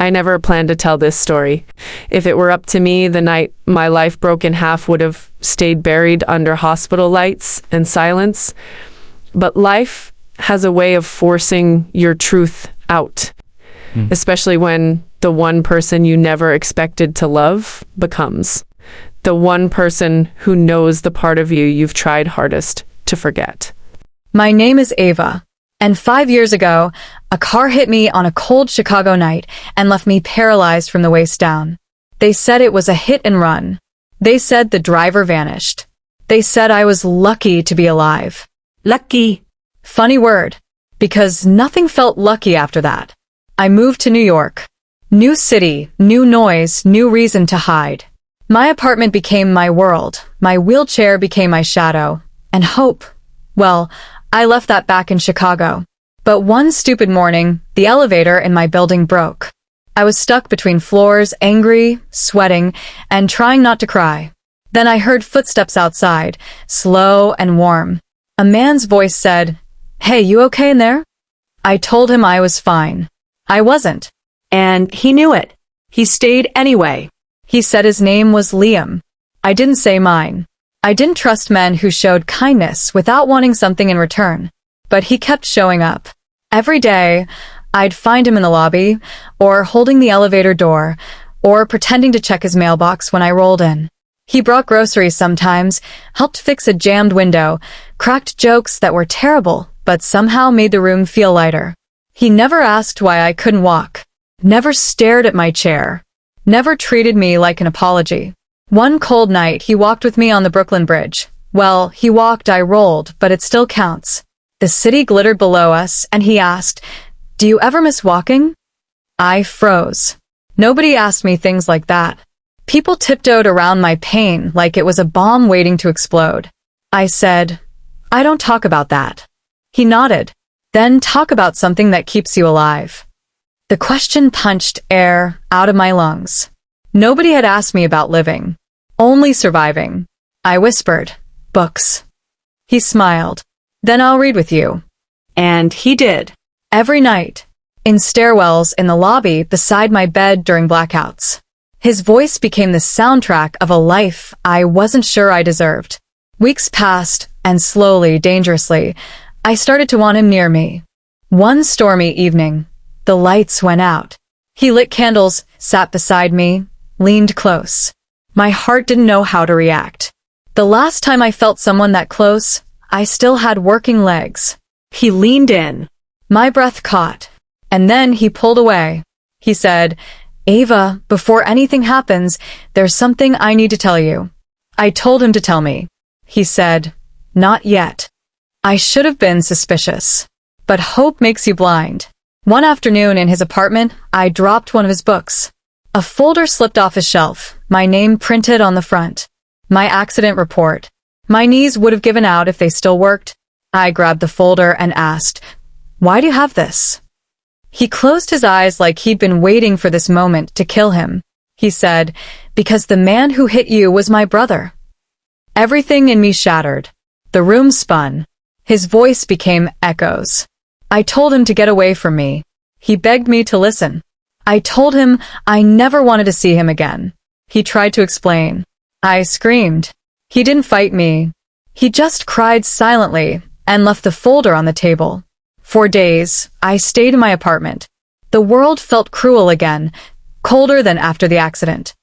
I never planned to tell this story. If it were up to me, the night my life broke in half would have stayed buried under hospital lights and silence. But life has a way of forcing your truth out, especially when the one person you never expected to love becomes the one person who knows the part of you you've tried hardest to forget. My name is Ava, and 5 years ago, a car hit me on a cold Chicago night and left me paralyzed from the waist down. They said it was a hit and run. They said the driver vanished. They said I was lucky to be alive. Lucky. Funny word, because nothing felt lucky after that. I moved to New York. New city, new noise, new reason to hide. My apartment became my world. My wheelchair became my shadow. And hope. Well, I left that back in Chicago. But one stupid morning, the elevator in my building broke. I was stuck between floors, angry, sweating, and trying not to cry. Then I heard footsteps outside, slow and warm. A man's voice said, "Hey, you okay in there?" I told him I was fine. I wasn't. And he knew it. He stayed anyway. He said his name was Liam. I didn't say mine. I didn't trust men who showed kindness without wanting something in return. But he kept showing up. Every day, I'd find him in the lobby, or holding the elevator door, or pretending to check his mailbox when I rolled in. He brought groceries sometimes, helped fix a jammed window, cracked jokes that were terrible, but somehow made the room feel lighter. He never asked why I couldn't walk, never stared at my chair, never treated me like an apology. One cold night, he walked with me on the Brooklyn Bridge. Well, he walked, I rolled, but it still counts. The city glittered below us, and he asked, "Do you ever miss walking?" I froze. Nobody asked me things like that. People tiptoed around my pain like it was a bomb waiting to explode. I said, "I don't talk about that." He nodded. "Then talk about something that keeps you alive." The question punched air out of my lungs. Nobody had asked me about living, only surviving. I whispered, "Books." He smiled. "Then I'll read with you." And he did. Every night, in stairwells, in the lobby, beside my bed during blackouts. His voice became the soundtrack of a life I wasn't sure I deserved. Weeks passed, and slowly, dangerously, I started to want him near me. One stormy evening, the lights went out. He lit candles, sat beside me, leaned close. My heart didn't know how to react. The last time I felt someone that close, I still had working legs. He leaned in. My breath caught, and then he pulled away. He said, "Ava, before anything happens, there's something I need to tell you." I told him to tell me. He said, "Not yet." I should have been suspicious. But hope makes you blind. One afternoon in his apartment, I dropped one of his books. A folder slipped off his shelf, my name printed on the front. My accident report. My knees would have given out if they still worked. I grabbed the folder and asked, "Why do you have this?" He closed his eyes like he'd been waiting for this moment to kill him. He said, "Because the man who hit you was my brother." Everything in me shattered. The room spun. His voice became echoes. I told him to get away from me. He begged me to listen. I told him I never wanted to see him again. He tried to explain. I screamed. He didn't fight me. He just cried silently and left the folder on the table. For days, I stayed in my apartment. The world felt cruel again, colder than after the accident.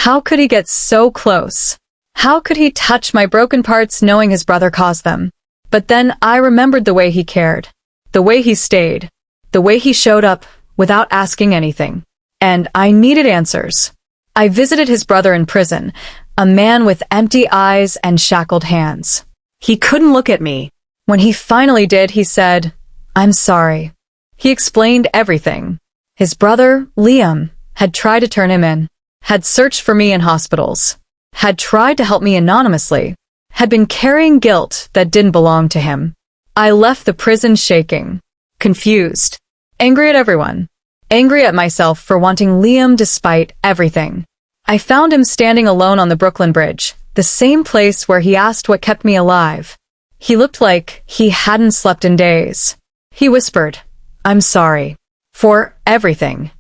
How could he get so close? How could he touch my broken parts knowing his brother caused them? But then I remembered the way he cared, the way he stayed, the way he showed up without asking anything. And I needed answers. I visited his brother in prison, a man with empty eyes and shackled hands. He couldn't look at me. When he finally did, he said, "I'm sorry." He explained everything. His brother, Liam, had tried to turn him in, had searched for me in hospitals, had tried to help me anonymously, had been carrying guilt that didn't belong to him. I left the prison shaking, confused, angry at everyone, angry at myself for wanting Liam despite everything. I found him standing alone on the Brooklyn Bridge, the same place where he asked what kept me alive. He looked like he hadn't slept in days. He whispered, "I'm sorry. For everything."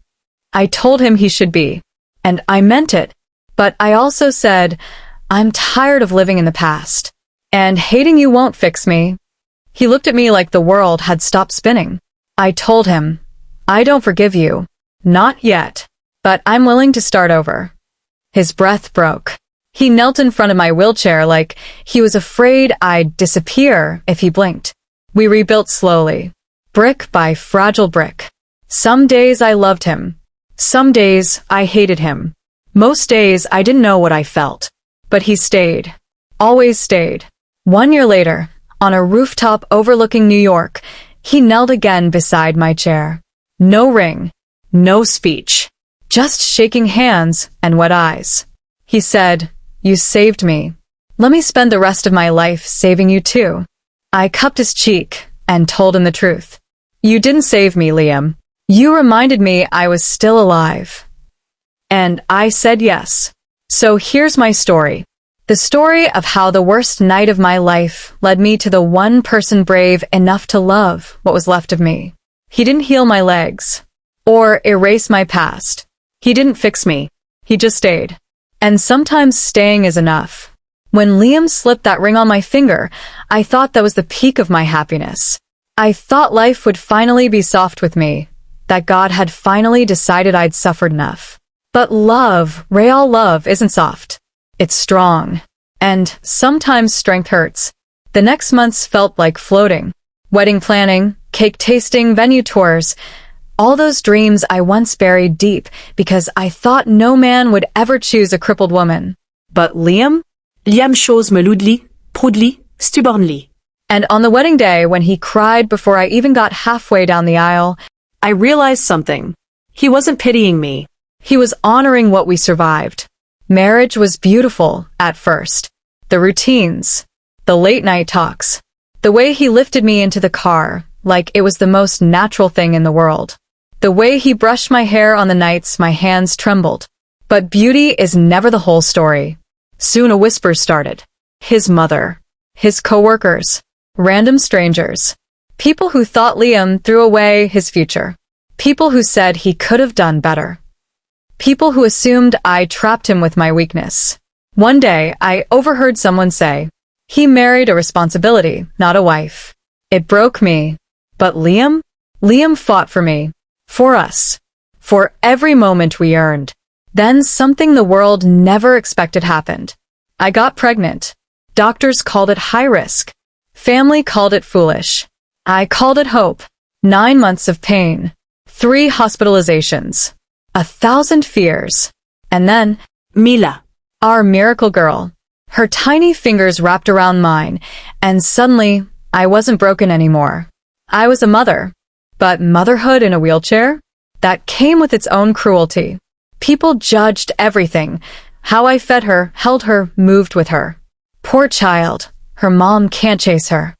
I told him he should be. And I meant it. But I also said, I'm tired of living in the past. And hating you won't fix me. He looked at me like the world had stopped spinning. I told him, I don't forgive you. Not yet. But I'm willing to start over. His breath broke. He knelt in front of my wheelchair like he was afraid I'd disappear if he blinked. We rebuilt slowly, brick by fragile brick. Some days I loved him. Some days I hated him. Most days I didn't know what I felt. But he stayed. Always stayed. 1 year later, on a rooftop overlooking New York, he knelt again beside my chair. No ring. No speech. Just shaking hands and wet eyes. He said, You saved me. Let me spend the rest of my life saving you too. I cupped his cheek and told him the truth. You didn't save me, Liam. You reminded me I was still alive. And I said yes. So here's my story. The story of how the worst night of my life led me to the one person brave enough to love what was left of me. He didn't heal my legs or erase my past. He didn't fix me. He just stayed. And sometimes staying is enough. When Liam slipped that ring on my finger, I thought that was the peak of my happiness. I thought life would finally be soft with me, that God had finally decided I'd suffered enough. But love, real love, isn't soft. It's strong. And sometimes strength hurts. The next months felt like floating. Wedding planning, cake tasting, venue tours. All those dreams I once buried deep because I thought no man would ever choose a crippled woman. But Liam? Liam chose me loudly, proudly, stubbornly. And on the wedding day, when he cried before I even got halfway down the aisle, I realized something. He wasn't pitying me. He was honoring what we survived. Marriage was beautiful at first. The routines, the late night talks, the way he lifted me into the car like it was the most natural thing in the world. The way he brushed my hair on the nights my hands trembled. But beauty is never the whole story. Soon a whisper started. His mother, his coworkers, random strangers, people who thought Liam threw away his future, people who said he could have done better, people who assumed I trapped him with my weakness. One day, I overheard someone say, he married a responsibility, not a wife. It broke me. But Liam? Liam fought for me. For us. For every moment we earned. Then something the world never expected happened. I got pregnant. Doctors called it high risk. Family called it foolish. I called it hope. 9 months of pain. 3 hospitalizations. 1,000 fears. And then, Mila. Our miracle girl. Her tiny fingers wrapped around mine, and suddenly, I wasn't broken anymore. I was a mother. But motherhood in a wheelchair? That came with its own cruelty. People judged everything. How I fed her, held her, moved with her. Poor child. Her mom can't chase her.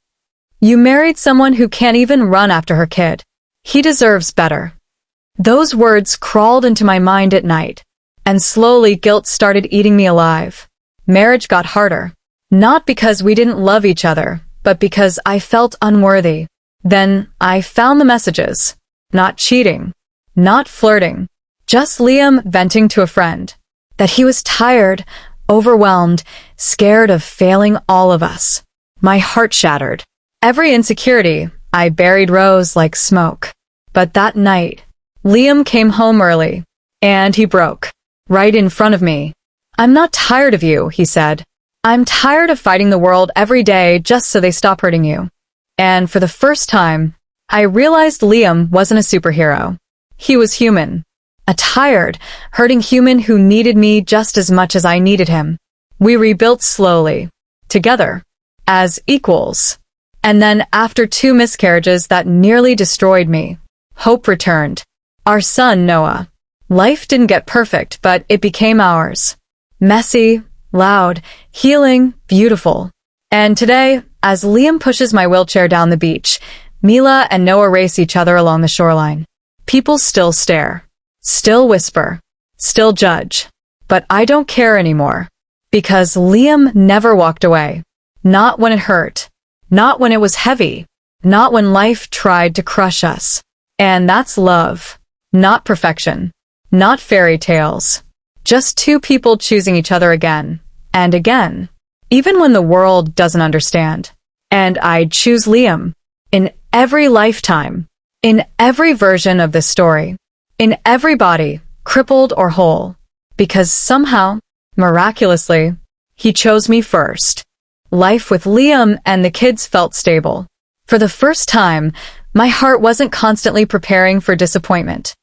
You married someone who can't even run after her kid. He deserves better. Those words crawled into my mind at night. And slowly guilt started eating me alive. Marriage got harder. Not because we didn't love each other, but because I felt unworthy. Then I found the messages. Not cheating. Not flirting. Just Liam venting to a friend. That he was tired, overwhelmed, scared of failing all of us. My heart shattered. Every insecurity, I buried rose like smoke. But that night, Liam came home early. And he broke. Right in front of me. I'm not tired of you, he said. I'm tired of fighting the world every day just so they stop hurting you. And for the first time, I realized Liam wasn't a superhero. He was human. A tired, hurting human who needed me just as much as I needed him. We rebuilt slowly. Together. As equals. And then after 2 miscarriages that nearly destroyed me, hope returned. Our son, Noah. Life didn't get perfect, but it became ours. Messy, loud, healing, beautiful. And today, as Liam pushes my wheelchair down the beach, Mila and Noah race each other along the shoreline. People still stare, still whisper, still judge. But I don't care anymore. Because Liam never walked away. Not when it hurt. Not when it was heavy. Not when life tried to crush us. And that's love. Not perfection. Not fairy tales. Just two people choosing each other again and again, even when the world doesn't understand. And I'd choose Liam. In every lifetime. In every version of this story. In every body, crippled or whole. Because somehow, miraculously, he chose me first. Life with Liam and the kids felt stable. For the first time, my heart wasn't constantly preparing for disappointment.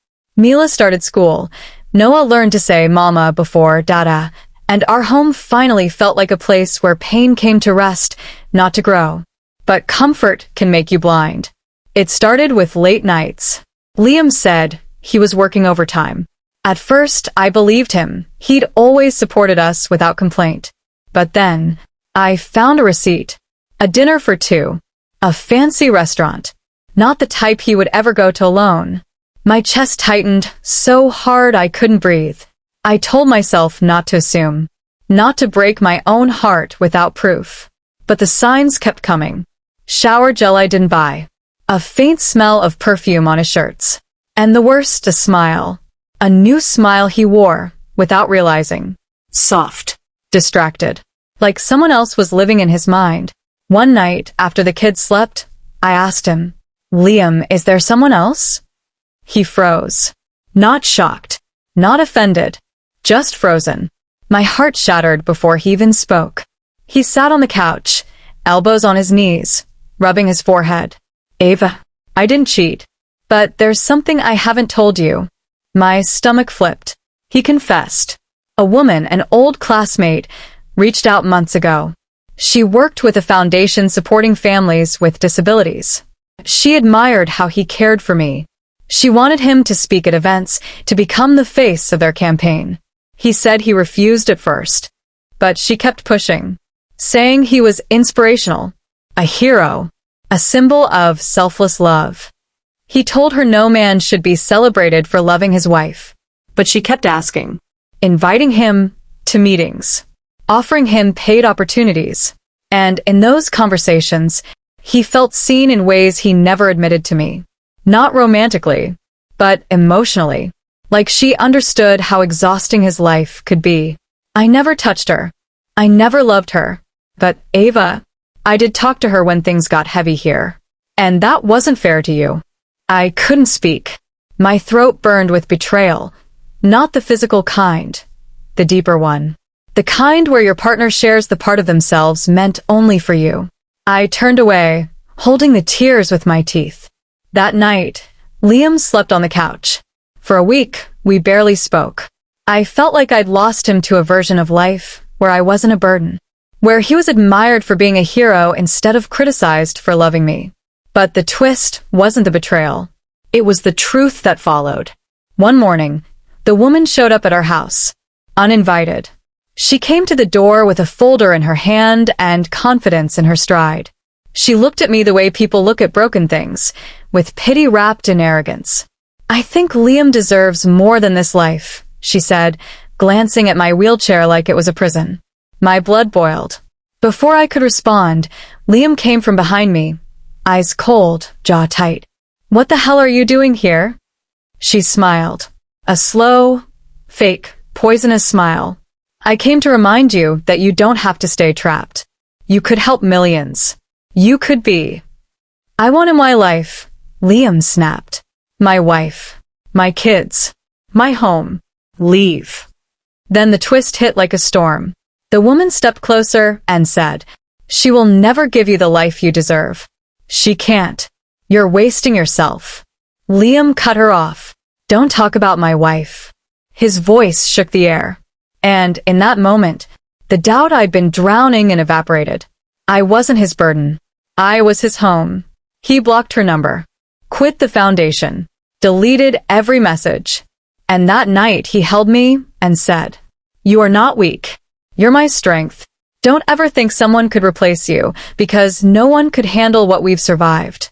Mila started school. Noah learned to say mama before dada, and our home finally felt like a place where pain came to rest, not to grow. But comfort can make you blind. It started with late nights. Liam said he was working overtime. At first, I believed him. He'd always supported us without complaint. But then, I found a receipt. A dinner for two. A fancy restaurant. Not the type he would ever go to alone. My chest tightened so hard I couldn't breathe. I told myself not to assume. Not to break my own heart without proof. But the signs kept coming. Shower gel I didn't buy. A faint smell of perfume on his shirts. And the worst, a smile. A new smile he wore, without realizing. Soft. Distracted. Like someone else was living in his mind. One night, after the kids slept, I asked him, Liam, is there someone else? He froze. Not shocked. Not offended. Just frozen. My heart shattered before he even spoke. He sat on the couch, elbows on his knees, rubbing his forehead. Ava, I didn't cheat. But there's something I haven't told you. My stomach flipped. He confessed. A woman, an old classmate, reached out months ago. She worked with a foundation supporting families with disabilities. She admired how he cared for me. She wanted him to speak at events, to become the face of their campaign. He said he refused at first. But she kept pushing, saying he was inspirational, a hero, a symbol of selfless love. He told her no man should be celebrated for loving his wife. But she kept asking. Inviting him to meetings, offering him paid opportunities. And in those conversations, he felt seen in ways he never admitted to me. Not romantically, but emotionally. Like she understood how exhausting his life could be. I never touched her. I never loved her. But Ava, I did talk to her when things got heavy here. And that wasn't fair to you. I couldn't speak. My throat burned with betrayal. Not the physical kind. The deeper one. The kind where your partner shares the part of themselves meant only for you. I turned away, holding the tears with my teeth. That night, Liam slept on the couch. For a week, we barely spoke. I felt like I'd lost him to a version of life where I wasn't a burden. Where he was admired for being a hero instead of criticized for loving me. But the twist wasn't the betrayal. It was the truth that followed. One morning, the woman showed up at our house, uninvited. She came to the door with a folder in her hand and confidence in her stride. She looked at me the way people look at broken things, with pity wrapped in arrogance. I think Liam deserves more than this life, she said, glancing at my wheelchair like it was a prison. My blood boiled. Before I could respond, Liam came from behind me, eyes cold, jaw tight. What the hell are you doing here? She smiled. A slow, fake, poisonous smile. I came to remind you that you don't have to stay trapped. You could help millions. You could be. I wanted my life, Liam snapped. My wife. My kids. My home. Leave. Then the twist hit like a storm. The woman stepped closer and said, She will never give you the life you deserve. She can't. You're wasting yourself. Liam cut her off. Don't talk about my wife. His voice shook the air. And in that moment, the doubt I'd been drowning in evaporated. I wasn't his burden. I was his home. He blocked her number. Quit the foundation. Deleted every message. And that night he held me and said, You are not weak. You're my strength. Don't ever think someone could replace you, because no one could handle what we've survived.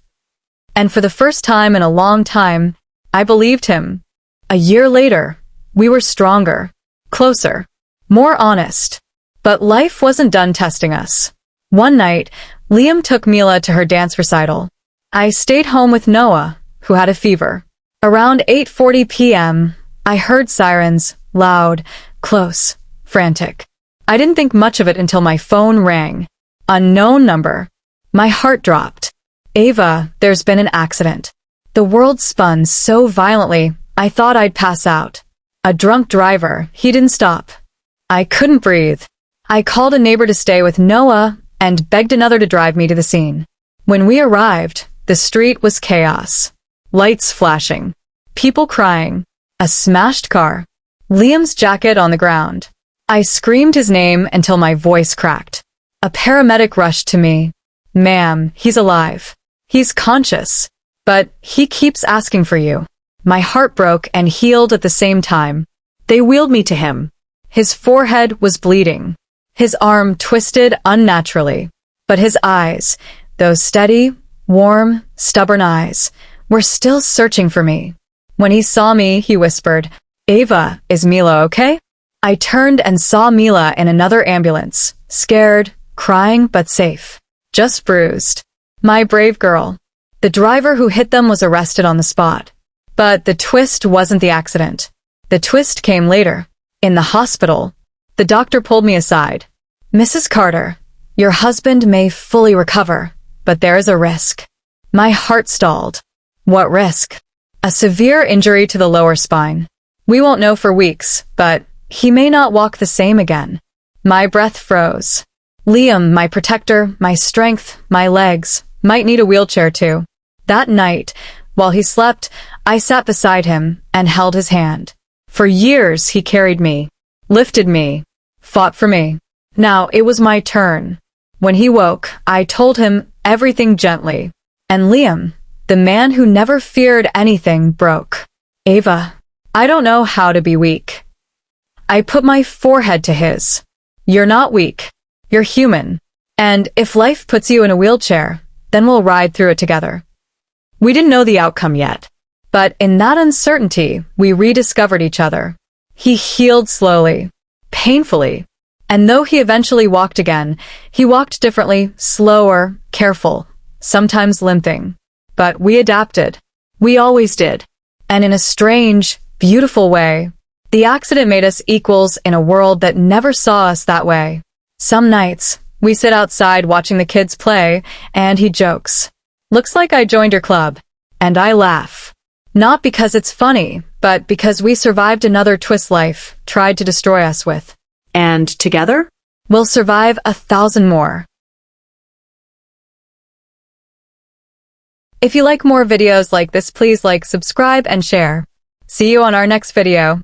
And for the first time in a long time, I believed him. A year later, we were stronger, closer, more honest. But life wasn't done testing us. One night, Liam took Mila to her dance recital. I stayed home with Noah, who had a fever. Around 8:40 p.m., I heard sirens, loud, close, frantic. I didn't think much of it until my phone rang. Unknown number. My heart dropped. Ava, there's been an accident. The world spun so violently, I thought I'd pass out. A drunk driver, he didn't stop. I couldn't breathe. I called a neighbor to stay with Noah and begged another to drive me to the scene. When we arrived, the street was chaos. Lights flashing. People crying. A smashed car. Liam's jacket on the ground. I screamed his name until my voice cracked. A paramedic rushed to me. Ma'am, he's alive. He's conscious. But he keeps asking for you. My heart broke and healed at the same time. They wheeled me to him. His forehead was bleeding. His arm twisted unnaturally. But his eyes, those steady, warm, stubborn eyes, were still searching for me. When he saw me, he whispered, Ava, is Mila okay? I turned and saw Mila in another ambulance, scared, crying but safe. Just bruised. My brave girl. The driver who hit them was arrested on the spot. But the twist wasn't the accident. The twist came later. In the hospital, the doctor pulled me aside. Mrs. Carter, your husband may fully recover, but there is a risk. My heart stalled. What risk? A severe injury to the lower spine. We won't know for weeks, but he may not walk the same again. My breath froze. Liam, my protector, my strength, my legs, might need a wheelchair too. That night, while he slept, I sat beside him and held his hand. For years he carried me, lifted me, fought for me. Now it was my turn. When he woke, I told him everything gently. And Liam, the man who never feared anything, broke. Ava, I don't know how to be weak. I put my forehead to his. You're not weak. You're human. And if life puts you in a wheelchair, then we'll ride through it together. We didn't know the outcome yet. But in that uncertainty, we rediscovered each other. He healed slowly, painfully. And though he eventually walked again, he walked differently, slower, careful, sometimes limping. But we adapted. We always did. And in a strange, beautiful way, the accident made us equals in a world that never saw us that way. Some nights, we sit outside watching the kids play, and he jokes. Looks like I joined your club. And I laugh. Not because it's funny, but because we survived another twist life tried to destroy us with. And together? We'll survive 1,000 more. If you like more videos like this, please like, subscribe, and share. See you on our next video.